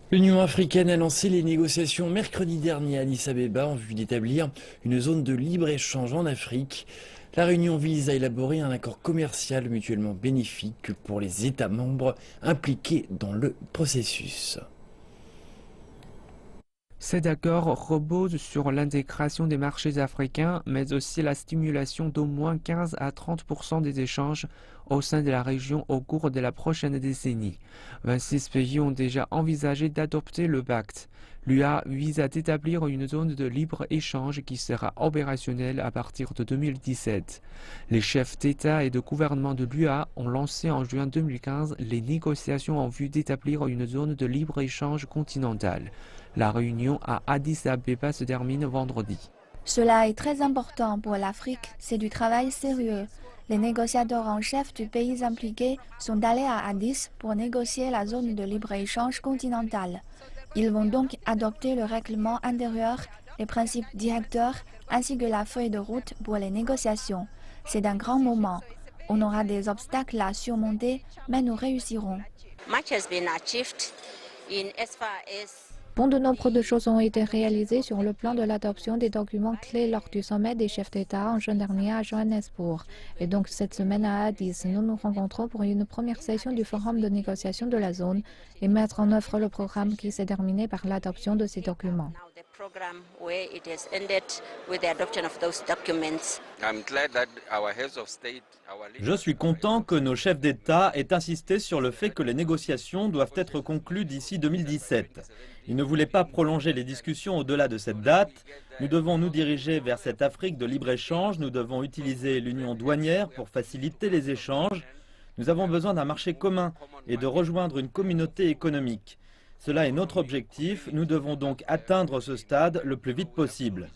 L'Union africaine a lancé les négociations mercredi dernier à Addis Abeba en vue d'établir une zone de libre-échange en Afrique. La réunion vise à élaborer un accord commercial mutuellement bénéfique pour les États membres impliqués dans le processus. Cet accord repose sur l'intégration des marchés africains, mais aussi la stimulation d'au moins 15 à 30% des échanges au sein de la région au cours de la prochaine décennie. 26 pays ont déjà envisagé d'adopter le pacte. L'UA vise à établir une zone de libre-échange qui sera opérationnelle à partir de 2017. Les chefs d'État et de gouvernement de l'UA ont lancé en juin 2015 les négociations en vue d'établir une zone de libre-échange continentale. La réunion à Addis Abeba se termine vendredi. Cela est très important pour l'Afrique, c'est du travail sérieux. Les négociateurs en chef du pays impliqués sont allés à Addis pour négocier la zone de libre-échange continentale. Ils vont donc adopter le règlement intérieur, les principes directeurs ainsi que la feuille de route pour les négociations. C'est un grand moment. On aura des obstacles à surmonter, mais nous réussirons. Bon, de nombreuses choses ont été réalisées sur le plan de l'adoption des documents clés lors du sommet des chefs d'État en juin dernier à Johannesburg. Et donc cette semaine à Addis, nous nous rencontrons pour une première session du forum de négociation de la zone et mettre en œuvre le programme qui s'est terminé par l'adoption de ces documents. Je suis content que nos chefs d'État aient insisté sur le fait que les négociations doivent être conclues d'ici 2017. Ils ne voulaient pas prolonger les discussions au-delà de cette date. Nous devons nous diriger vers cette Afrique de libre-échange. Nous devons utiliser l'union douanière pour faciliter les échanges. Nous avons besoin d'un marché commun et de rejoindre une communauté économique. Cela est notre objectif. Nous devons donc atteindre ce stade le plus vite possible.